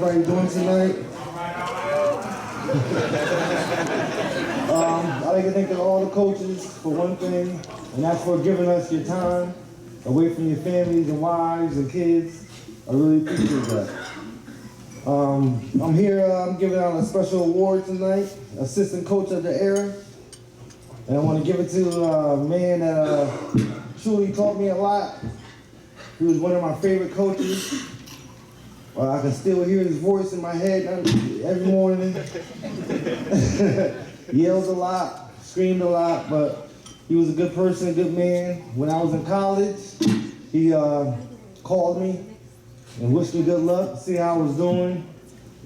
everybody doing tonight? I'd like to thank all the coaches for one thing, and that's for giving us your time away from your families and wives and kids. I really appreciate that. I'm here, I'm giving out a special award tonight, Assistant Coach of the Era. And I want to give it to a man that truly taught me a lot. He was one of my favorite coaches. I can still hear his voice in my head every morning. He yelled a lot, screamed a lot, but he was a good person, a good man. When I was in college, he called me and wished me good luck, see how I was doing.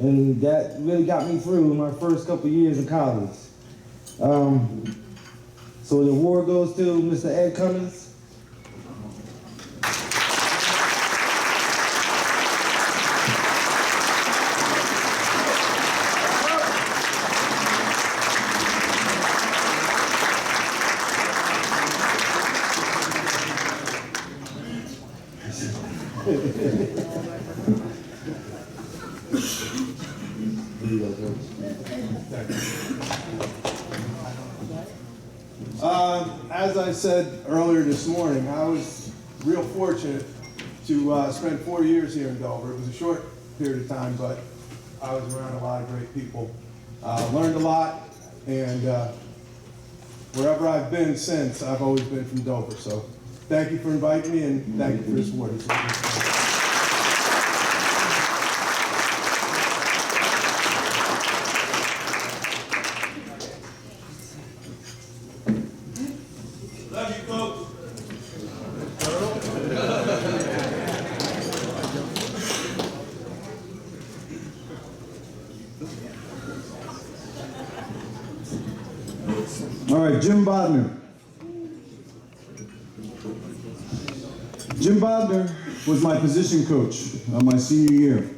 And that really got me through my first couple years in college. So the award goes to Mr. Ed Cumming. As I said earlier this morning, I was real fortunate to spend 4 years here in Dover. It was a short period of time, but I was around a lot of great people. Learned a lot, and wherever I've been since, I've always been from Dover. So thank you for inviting me, and thank you for this award. Love you, Coach. All right, Jim Bodnar. Jim Bodnar was my position coach my senior year.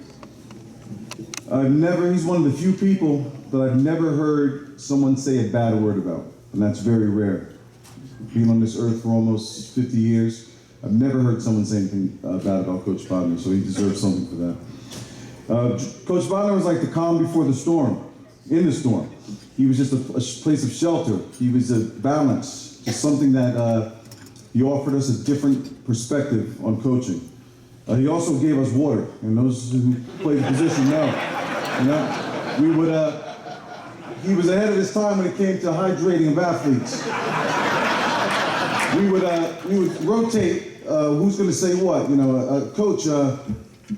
He's one of the few people that I've never heard someone say a bad word about, and that's very rare. Being on this earth for almost 50 years, I've never heard someone say anything bad about Coach Bodnar, so he deserves something for that. Coach Bodnar was like the calm before the storm, in the storm. He was just a place of shelter. He was a balance, just something that he offered us a different perspective on coaching. He also gave us water, and those who played the position know. He was ahead of his time when it came to hydrating of athletes. We would rotate who's going to say what. Coach,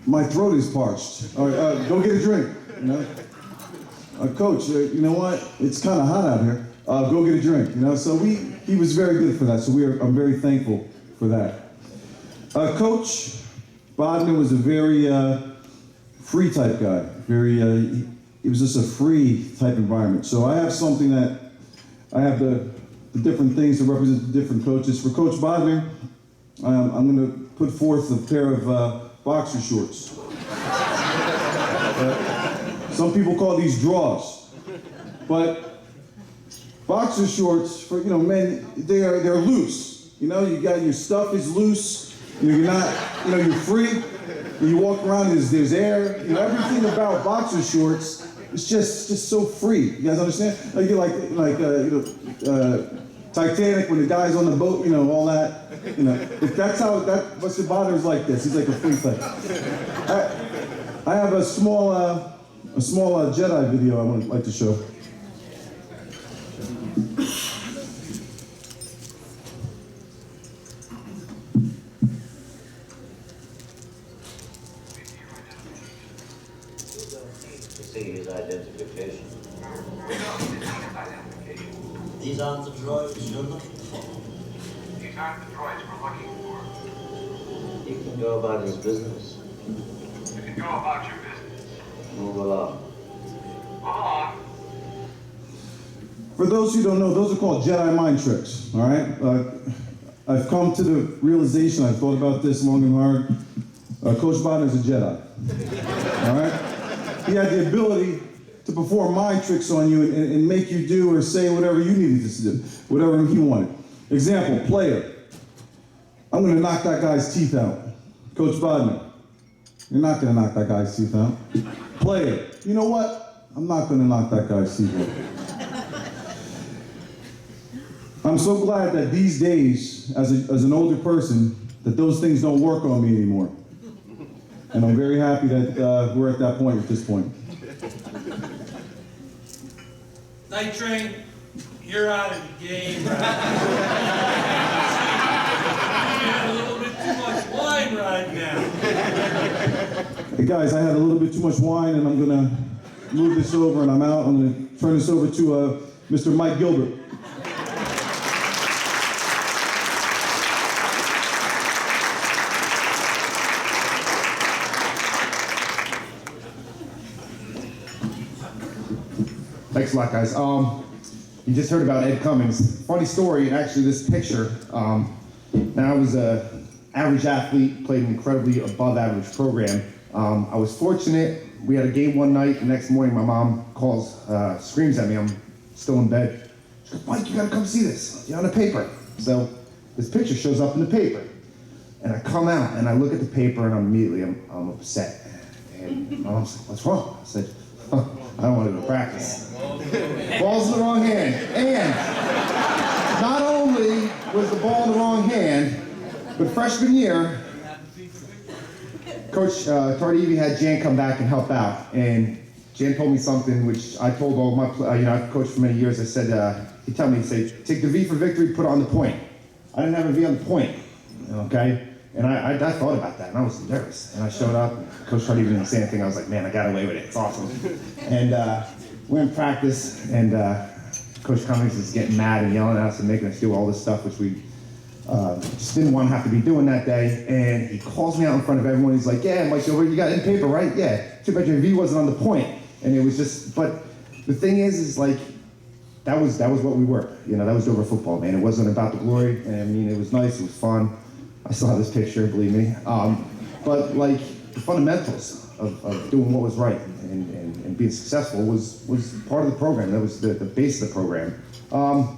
my throat is parched. All right, go get a drink. Coach, you know what? It's kind of hot out here. Go get a drink. So he was very good for that. So I'm very thankful for that. Coach Bodnar was a very free type guy. It was just a free type environment. So I have something that I have the different things to represent the different coaches. For Coach Bodnar, I'm going to put forth a pair of boxer shorts. Some people call these draws, but boxer shorts for men, they're loose. You got your stuff is loose. You're not, you're free. You walk around, there's air. Everything about boxer shorts is just so free. You guys understand? Like Titanic when the guy's on the boat, all that. If that's how Mr. Bodnar's like this. He's like a free thing. I have a small Jedi video I would like to show. See his identification. These aren't the droids you're looking for. These aren't the droids we're looking for. He can go about his business. You can go about your business. Move along. Move along. For those who don't know, those are called Jedi mind tricks, all right? I've come to the realization, I've thought about this long and hard. Coach Bodnar is a Jedi, all right? He had the ability to perform mind tricks on you and make you do or say whatever you needed to do, whatever he wanted. Example, player. I'm gonna knock that guy's teeth out. Coach Bodnar. You're not gonna knock that guy's teeth out. Play it. You know what? I'm not gonna knock that guy's teeth out. I'm so glad that these days, as an older person, that those things don't work on me anymore. And I'm very happy that we're at that point at this point. Night Train, you're out of the game right now. You had a little bit too much wine right now. Hey guys, I had a little bit too much wine and I'm gonna move this over and I'm out. I'm gonna turn this over to Mr. Mike Gilbert. Thanks a lot, guys. You just heard about Ed Cummings. Funny story, and actually this picture. Now I was an average athlete, played an incredibly above average program. I was fortunate. We had a game one night. The next morning, my mom calls, screams at me. I'm still in bed. She goes, "Mike, you gotta come see this. You're on the paper." So this picture shows up in the paper, and I come out and I look at the paper, and I'm upset. And my mom's like, "What's wrong?" I said, "I don't want to go to practice." Ball's in the wrong hand. And not only was the ball in the wrong hand, but freshman year, Coach Tardivi had Jan come back and help out. And Jan told me something which I told all my, I've coached for many years. I said, he told me, take the V for victory, put it on the point. I didn't have a V on the point, okay? And I thought about that, and I was nervous. And I showed up, Coach Tardivi didn't say anything. I was like, man, I got away with it. It's awesome. And we're in practice, and Coach Cummings is getting mad and yelling at us and making us do all this stuff, which we just didn't want to have to be doing that day. And he calls me out in front of everyone. He's like, "Yeah, Mike Gilbert, you got it in paper, right? Yeah. Too bad your V wasn't on the point." And it was just, but the thing is like, that was what we were. You know, that was Dover football, man. It wasn't about the glory. And I mean, it was nice. It was fun. I still have this picture, believe me. But like the fundamentals of doing what was right and being successful was part of the program. That was the base of the program. I'm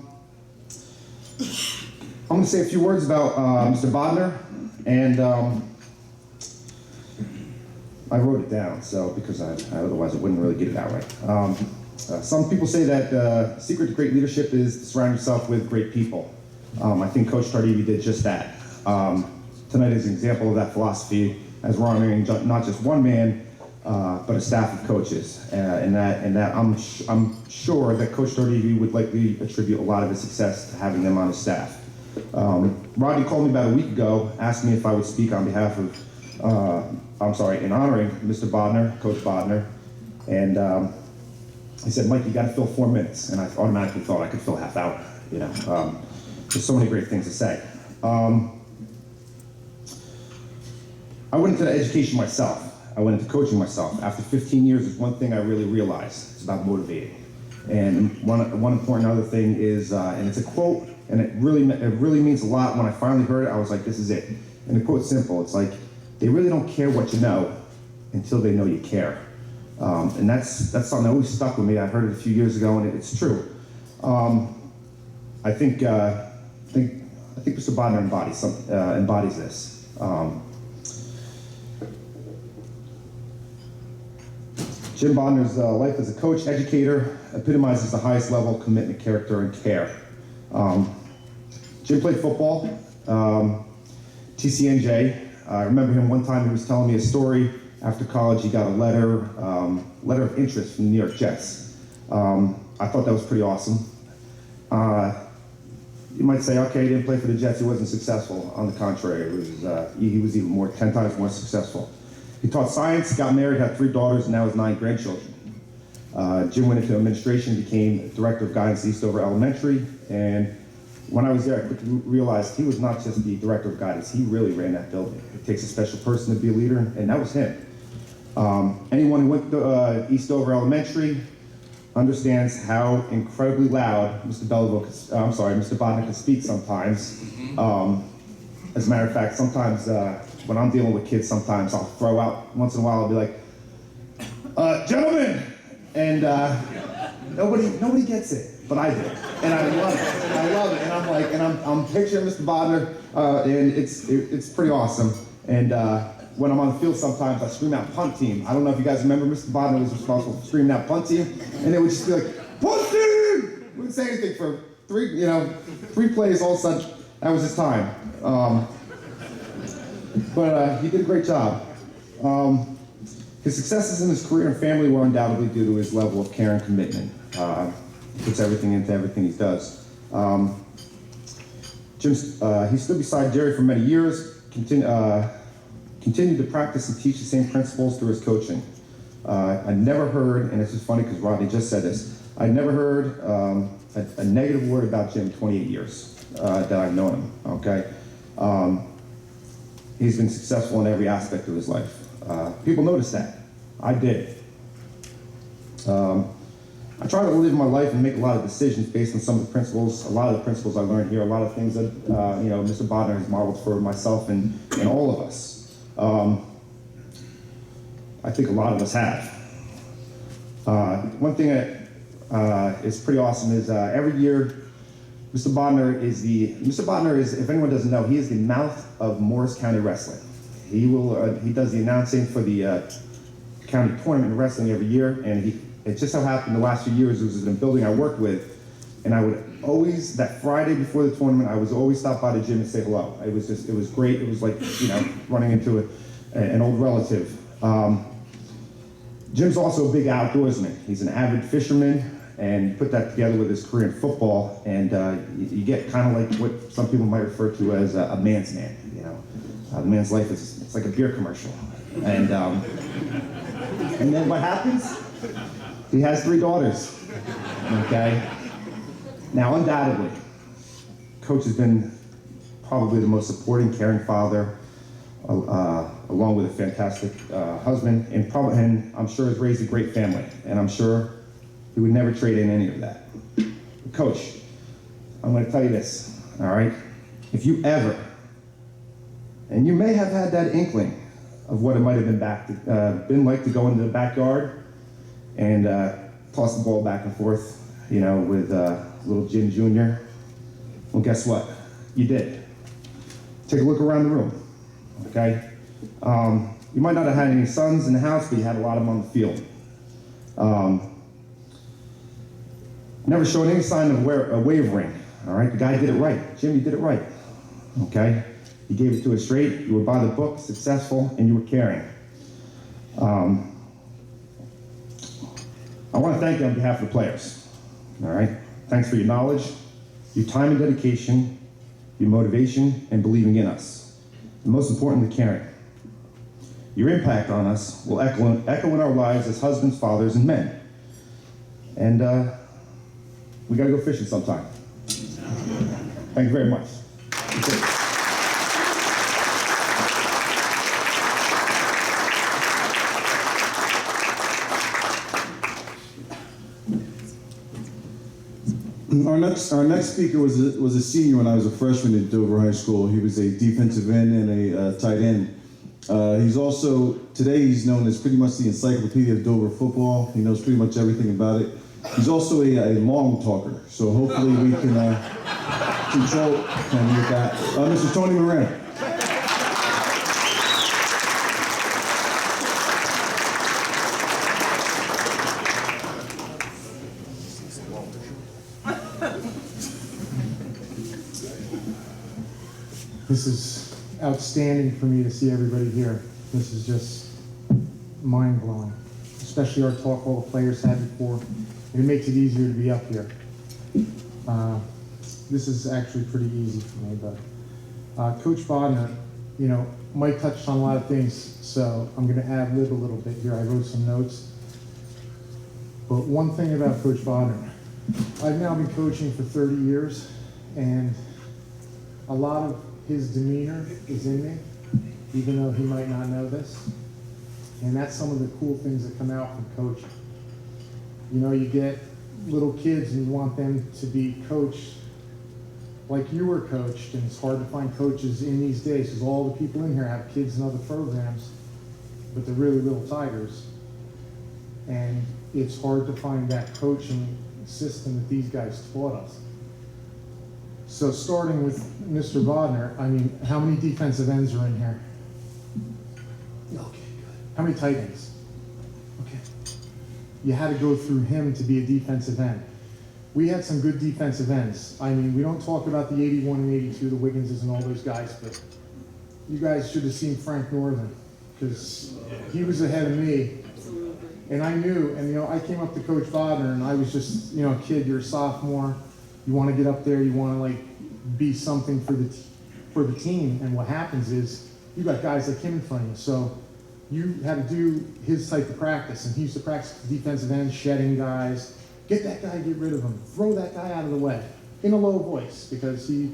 going to say a few words about Mr. Bodnar, and I wrote it down, so because otherwise I wouldn't really get it that way. Some people say that the secret to great leadership is to surround yourself with great people. I think Coach Tardivi did just that. Tonight is an example of that philosophy, as we're honoring not just one man, but a staff of coaches, and that I'm sure that Coach Tardivi would likely attribute a lot of his success to having them on his staff. Rodney called me about a week ago, asked me if I would speak on behalf of, in honoring Mr. Bodnar, Coach Bodnar, and he said, "Mike, you got to fill 4 minutes," and I automatically thought I could fill a half hour. You know, there's so many great things to say. I went into education myself. I went into coaching myself. After 15 years, there's one thing I really realized. It's about motivating. And one important other thing is, and it's a quote, and it really means a lot. When I finally heard it, I was like, this is it. And the quote's simple. It's like, they really don't care what you know until they know you care. And that's something that always stuck with me. I heard it a few years ago, and it's true. I think Mr. Bodnar embodies this. Jim Bodnar's life as a coach, educator, epitomizes the highest level of commitment, character, and care. Jim played football, TCNJ. I remember him one time, he was telling me a story. After college, he got a letter of interest from the New York Jets. I thought that was pretty awesome. You might say, okay, he didn't play for the Jets, he wasn't successful. On the contrary, he was even 10 times more successful. He taught science, got married, had 3 daughters, and now has 9 grandchildren. Jim went into administration, became director of guidance at Eastover Elementary, and when I was there, I quickly realized he was not just the director of guidance, he really ran that building. It takes a special person to be a leader, and that was him. Anyone who went to Eastover Elementary understands how incredibly loud Mr. Bodnar can speak sometimes. As a matter of fact, sometimes when I'm dealing with kids, sometimes I'll throw out, once in a while I'll be like, "Gentlemen," and nobody gets it, but I do, and I love it. I love it, and I'm picturing Mr. Bodnar, and it's pretty awesome. And when I'm on the field sometimes, I scream out punt team. I don't know if you guys remember, Mr. Bodnar was responsible for screaming out punt team, and it would just be like, punt team! Wouldn't say anything for three plays, all of a sudden, that was his time. But he did a great job. His successes in his career and family were undoubtedly due to his level of care and commitment. He puts everything into everything he does. He stood beside Jerry for many years, continued to practice and teach the same principles through his coaching. I never heard, and this is funny because Rodney just said this, I never heard a negative word about Jim in 28 years that I've known him, okay? He's been successful in every aspect of his life. People notice that. I did. I try to live my life and make a lot of decisions based on some of the principles, a lot of the principles I learned here, a lot of things that Mr. Bodnar has modeled for myself and all of us. I think a lot of us have. One thing that is pretty awesome is every year, Mr. Bodnar is, if anyone doesn't know, he is the mouth of Morris County Wrestling. He does the announcing for the county tournament in wrestling every year, and it just so happened the last few years it was in a building I worked with, and I would always, that Friday before the tournament, I was always stop by the gym and say hello. It was great. It was like, running into an old relative. Jim's also a big outdoorsman. He's an avid fisherman, and put that together with his career in football, and you get kind of like what some people might refer to as a man's man. The man's life it's like a beer commercial, and then what happens? He has 3 daughters. Okay. Now, undoubtedly, Coach has been probably the most supporting, caring father, along with a fantastic husband, and I'm sure has raised a great family, and I'm sure he would never trade in any of that. Coach, I'm going to tell you this, all right? If you ever, and you may have had that inkling of what it might have been like to go into the backyard and toss the ball back and forth, with little Jim Jr. Well, guess what? You did. Take a look around the room, okay? You might not have had any sons in the house, but you had a lot of them on the field. Never showed any sign of wavering, all right? The guy did it right. Jim, you did it right, okay? You gave it to us straight, you were by the book, successful, and you were caring. I want to thank you on behalf of the players, all right? Thanks for your knowledge, your time and dedication, your motivation, and believing in us. And most importantly, caring. Your impact on us will echo in our lives as husbands, fathers, and men. And we gotta go fishing sometime. Thank you very much. Our next speaker was a senior when I was a freshman at Dover High School. He was a defensive end and a tight end. Today he's known as pretty much the encyclopedia of Dover football. He knows pretty much everything about it. He's also a long talker, so hopefully we can control him with that. Mr. Tony Moran. This is outstanding for me to see everybody here. This is just mind-blowing, especially our talk all the players had before. It makes it easier to be up here. This is actually pretty easy for me, but Coach Bodnar, Mike touched on a lot of things, so I'm going to ad-lib a little bit here. I wrote some notes. But one thing about Coach Bodnar, I've now been coaching for 30 years, and a lot of his demeanor is in me, even though he might not know this. And that's some of the cool things that come out from coaching. You get little kids and you want them to be coached like you were coached, and it's hard to find coaches in these days because all the people in here have kids in other programs, but they're really little tigers. And it's hard to find that coaching system that these guys taught us. So starting with Mr. Bodnar, how many defensive ends are in here? Okay, good. How many tight ends? Okay. You had to go through him to be a defensive end. We had some good defensive ends. I mean, we don't talk about the 81 and 82, the Wigginses and all those guys, but you guys should have seen Frank Northern, because he was ahead of me. And I knew, and you know, I came up to Coach Bodnar, and I was just, you know, a kid, you're a sophomore, you want to get up there, you want to like be something for the team, and what happens is you got guys like him in front of you, so you had to do his type of practice, and he used to practice defensive end, shedding guys, get that guy, get rid of him, throw that guy out of the way, in a low voice, because he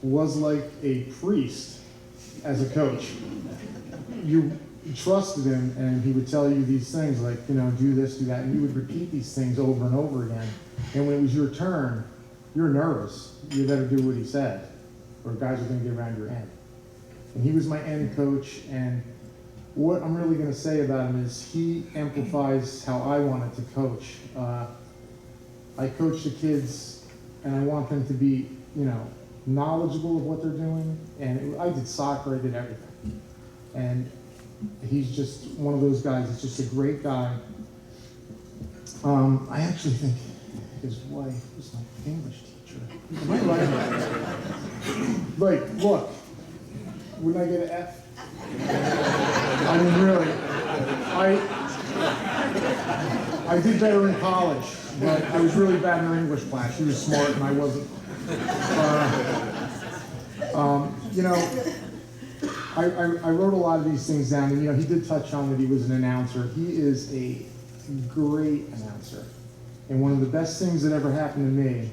was like a priest as a coach. You trusted him, and he would tell you these things like, you know, do this, do that, and you would repeat these things over and over again. And when it was your turn, you're nervous. You better do what he said, or guys are going to get around your end. And he was my end coach, and what I'm really going to say about him is he amplifies how I wanted to coach. I coach the kids, and I want them to be, you know, knowledgeable of what they're doing. And I did soccer, I did everything. And he's just one of those guys. He's just a great guy. I actually think his wife was my English teacher. Am I right? Like, look, wouldn't I get an F? I mean, really, I did better in college, but I was really bad in her English class. She was smart and I wasn't. You know, I wrote a lot of these things down, and you know, he did touch on that he was an announcer. He is a great announcer. And one of the best things that ever happened to me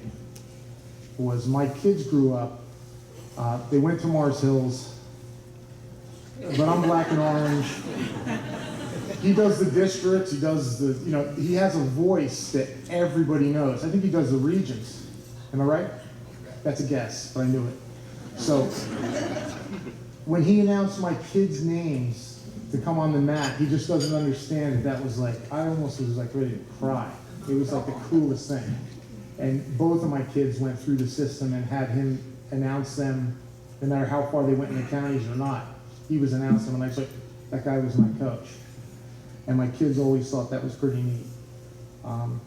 was my kids grew up, they went to Mars Hills, but I'm black and orange. He does the districts, he does the, you know, he has a voice that everybody knows. I think he does the regions. Am I right? That's a guess, but I knew it. So, when he announced my kids' names to come on the mat, he just doesn't understand that that was like, I almost was like ready to cry. It was like the coolest thing. And both of my kids went through the system and had him announce them, no matter how far they went in the counties or not. He was announcing them, and I was like, that guy was my coach. And my kids always thought that was pretty neat. I'm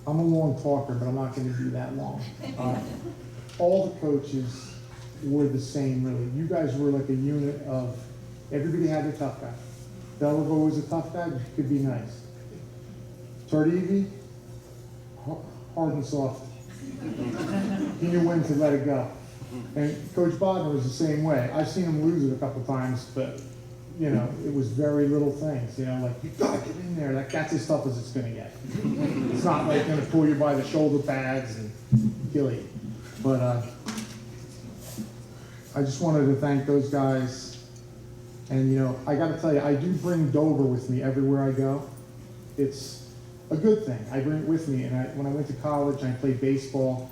a long talker, but I'm not going to do that long. All the coaches were the same, really. You guys were like a unit of, everybody had their tough guy. Delavo was a tough guy, but he could be nice. Tardivi, hard and soft. He knew when to let it go. And Coach Bodnar was the same way. I've seen him lose it a couple times, but you know, it was very little things. You know, like, you gotta get in there. That's as tough as it's gonna get. It's not like gonna pull you by the shoulder pads and kill you. But I just wanted to thank those guys. And you know, I gotta tell you, I do bring Dover with me everywhere I go. It's a good thing. I bring it with me. And when I went to college and I played baseball,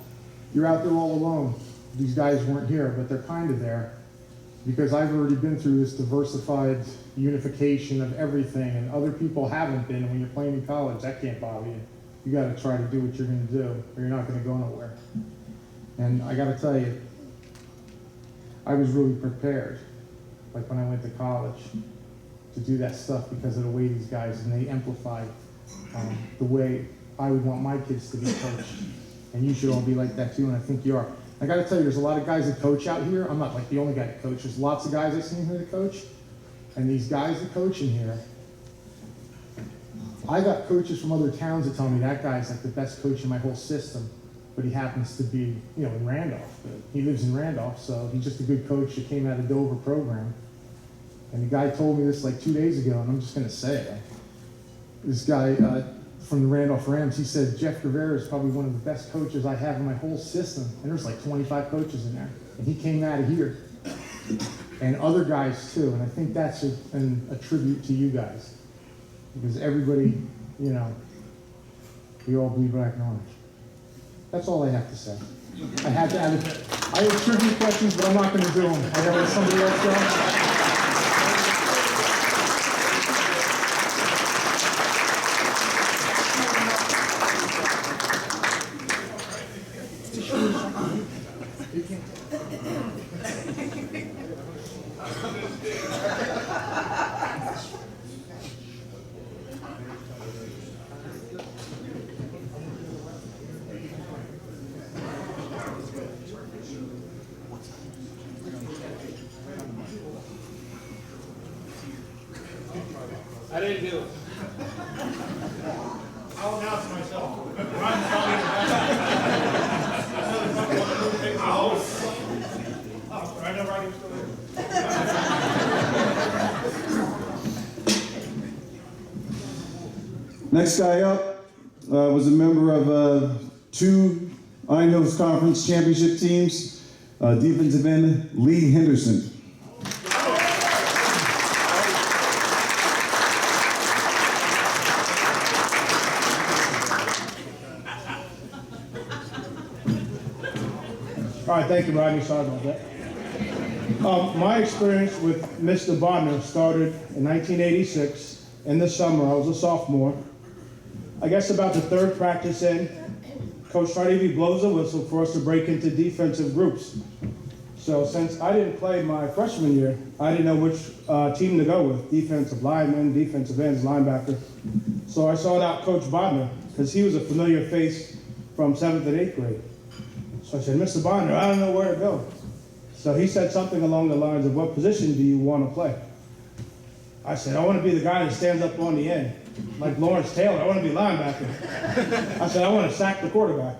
you're out there all alone. These guys weren't here, but they're kind of there because I've already been through this diversified unification of everything, and other people haven't been. And when you're playing in college, that can't bother you. You got to try to do what you're going to do, or you're not going to go nowhere. And I got to tell you, I was really prepared, like when I went to college, to do that stuff because of the way these guys, and they amplified the way I would want my kids to be coached. And you should all be like that too, and I think you are. I gotta tell you, there's a lot of guys that coach out here. I'm not like the only guy that coach. There's lots of guys I've seen here that coach. And these guys that coach in here, I got coaches from other towns that tell me that guy's like the best coach in my whole system. But he happens to be, you know, in Randolph. He lives in Randolph, so he's just a good coach that came out of Dover program. And the guy told me this like 2 days ago, and I'm just gonna say it. This guy, from the Randolph Rams, he said, Jeff Rivera is probably one of the best coaches I have in my whole system. And there's like 25 coaches in there. And he came out of here. And other guys too. And I think that's a tribute to you guys. Because everybody, you know, we all bleed black and orange. That's all I have to say. I had to add it. I have trivia questions, but I'm not going to do them. I gotta let somebody else go. I didn't do it. I'll announce myself. Ron's probably in the back. Oh, I know Ronnie was still there. Next guy up was a member of two Iron Hills Conference championship teams, defensive end Lee Henderson. All right, thank you, Rodney. Sorry about that. My experience with Mr. Bodnar started in 1986. In the summer, I was a sophomore. I guess about the third practice in, Coach Tardivy blows a whistle for us to break into defensive groups. So since I didn't play my freshman year, I didn't know which team to go with, defensive linemen, defensive ends, linebacker. So I sought out Coach Bodnar because he was a familiar face from 7th and 8th grade. So I said, Mr. Bodnar, I don't know where to go. So he said something along the lines of, what position do you want to play? I said, I want to be the guy that stands up on the end. Like Lawrence Taylor, I want to be linebacker. I said, I want to sack the quarterback.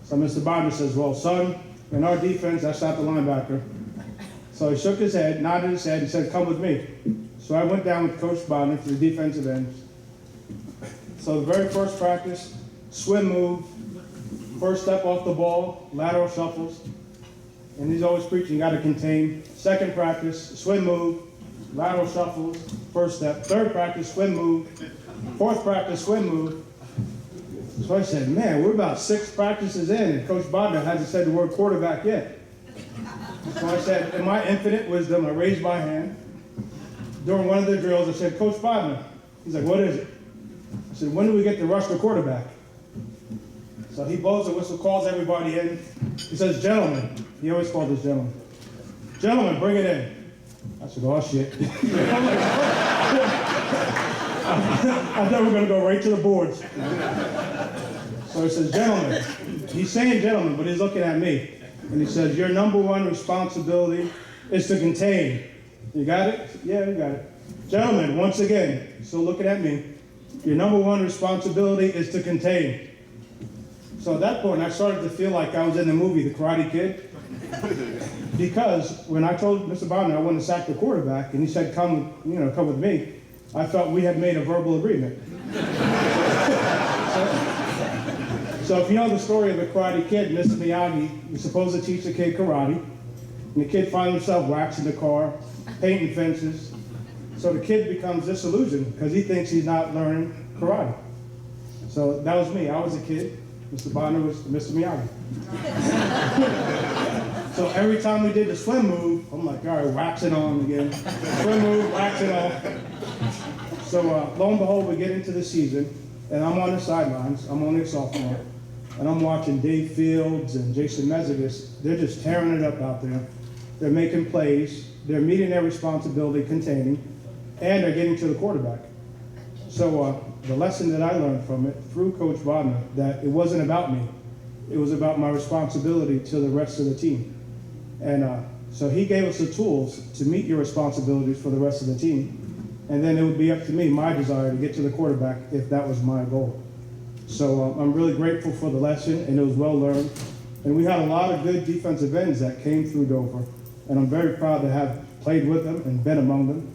So Mr. Bodnar says, well, son, in our defense, that's not the linebacker. So he shook his head, nodded his head, and said, come with me. So I went down with Coach Bodnar to the defensive ends. So the very first practice, swim move, first step off the ball, lateral shuffles. And he's always preaching, you got to contain. Second practice, swim move, lateral shuffles, first step. Third practice, swim move. Fourth practice, swim move. So I said, man, we're about 6 practices in, and Coach Bodnar hasn't said the word quarterback yet. So I said, in my infinite wisdom, I raised my hand. During one of the drills, I said, Coach Bodnar. He's like, what is it? I said, when do we get to rush the quarterback? So he blows the whistle, calls everybody in. He says, gentlemen. He always called us gentlemen. Gentlemen, bring it in. I said, oh, shit. I thought we were going to go right to the boards. So he says, gentlemen. He's saying gentlemen, but he's looking at me. And he says, your number one responsibility is to contain. You got it? Yeah, you got it. Gentlemen, once again, still looking at me. Your number one responsibility is to contain. So at that point, I started to feel like I was in the movie, The Karate Kid. Because when I told Mr. Bodnar I wanted to sack the quarterback, and he said, come with me, I felt we had made a verbal agreement. So if you know the story of The Karate Kid, Mr. Miyagi was supposed to teach the kid karate, and the kid finds himself waxing the car, painting fences. So the kid becomes disillusioned because he thinks he's not learning karate. So that was me. I was a kid. Mr. Bodnar was Mr. Miyagi. So every time we did the swim move, I'm like, all right, wax it on again. Swim move, wax it on. So lo and behold, we get into the season, and I'm on the sidelines. I'm only a sophomore. And I'm watching Dave Fields and Jason Mezidis. They're just tearing it up out there. They're making plays. They're meeting their responsibility, containing, and they're getting to the quarterback. So the lesson that I learned from it through Coach Bodnar, that it wasn't about me. It was about my responsibility to the rest of the team. And so he gave us the tools to meet your responsibilities for the rest of the team. And then it would be up to me, my desire, to get to the quarterback if that was my goal. So I'm really grateful for the lesson, and it was well learned. And we had a lot of good defensive ends that came through Dover. And I'm very proud to have played with them and been among them.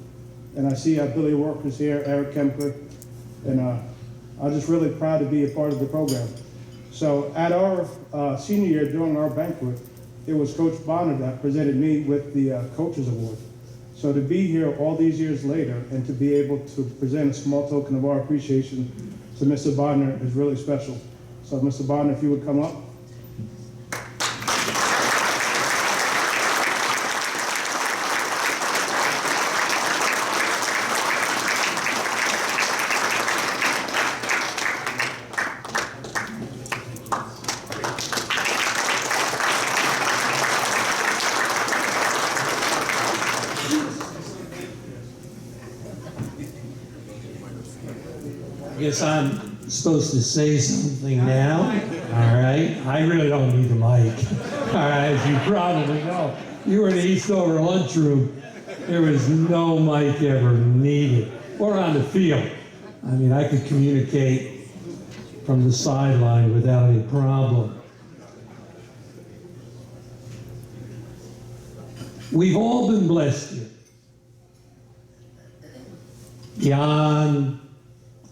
And I see Billy Workers here, Eric Kemper, and I'm just really proud to be a part of the program. So at our senior year, during our banquet, it was Coach Bodnar that presented me with the Coaches Award. So to be here all these years later and to be able to present a small token of our appreciation to Mr. Bodnar is really special. So Mr. Bodnar, if you would come up. I guess I'm supposed to say something now, all right? I really don't need the mic, all right, as you probably know. You were in the Eastover lunchroom. There was no mic ever needed. or on the field. I mean, I could communicate from the sideline without any problem. We've all been blessed here, beyond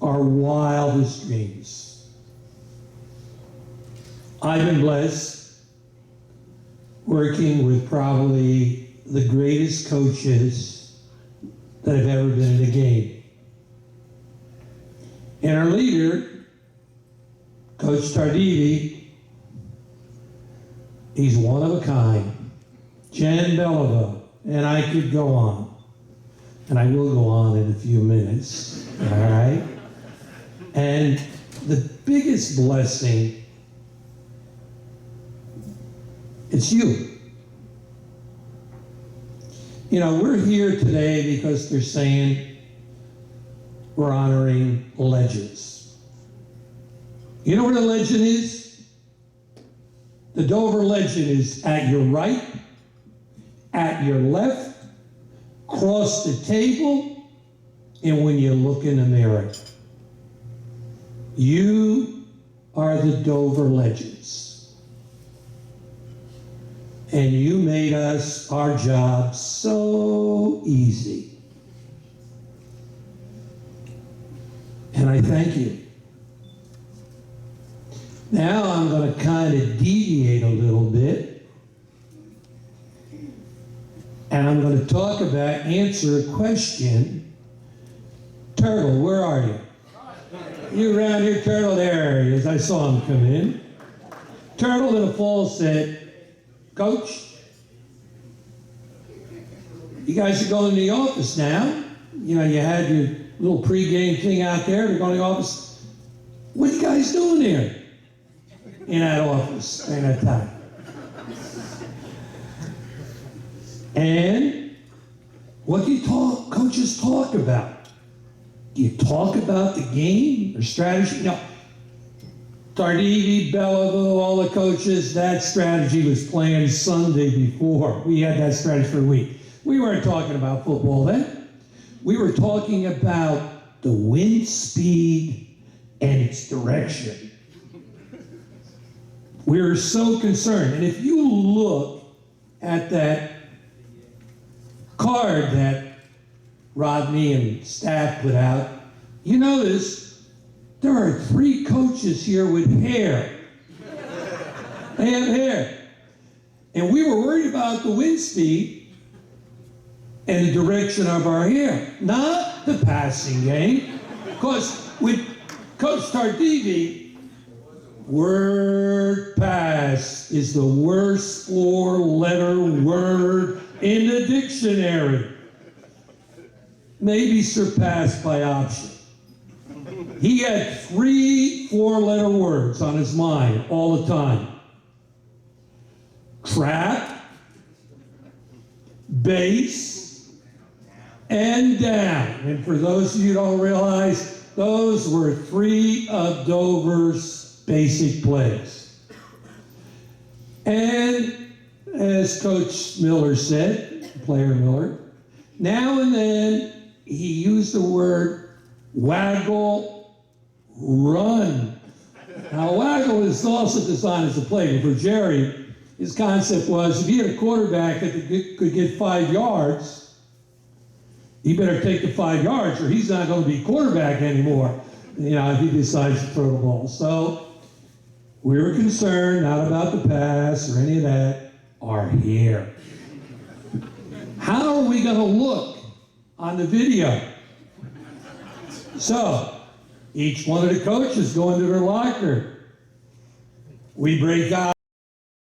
our wildest dreams. I've been blessed working with probably the greatest coaches that have ever been in a game. And our leader, Coach Tardivi, he's one of a kind. Jan Belleville, and I could go on. And I will go on in a few minutes, all right? And the biggest blessing, it's you. You know, we're here today because they're saying we're honoring legends. You know what a legend is? The Dover legend is at your right, at your left, across the table, and when you look in the mirror. You are the Dover legends. And you made our job so easy. And I thank you. Now I'm going to kind of deviate a little bit. And I'm going to answer a question. Turtle, where are you? You around here, Turtle? There he is. I saw him come in. Turtle in the fall said, Coach, you guys are going to the office now. You know, you had your little pregame thing out there. They're going to the office. What are you guys doing there in that office during that time? And what do coaches talk about? Do you talk about the game or strategy? No. Tardivi, Belleville, all the coaches, that strategy was planned Sunday before. We had that strategy for a week. We weren't talking about football then. We were talking about the wind speed and its direction. We were so concerned. And if you look at that card that Rodney and staff put out, you notice there are 3 coaches here with hair. They have hair. And we were worried about the wind speed and the direction of our hair, not the passing game. Because with Coach Tardivi, word pass is the worst 4-letter word in the dictionary. Maybe surpassed by option. He had 3 4-letter words on his mind all the time. Trap, base, and down. And for those of you who don't realize, those were 3 of Dover's basic plays. And as Coach Miller said, player Miller, now and then he used the word waggle, run. Now waggle is also designed as a play, but for Jerry, his concept was if you had a quarterback that could get 5 yards, he better take the 5 yards or he's not going to be quarterback anymore, you know, if he decides to throw the ball. So we were concerned not about the pass or any of that, our hair. How are we going to look on the video? So each one of the coaches go into their locker. We break out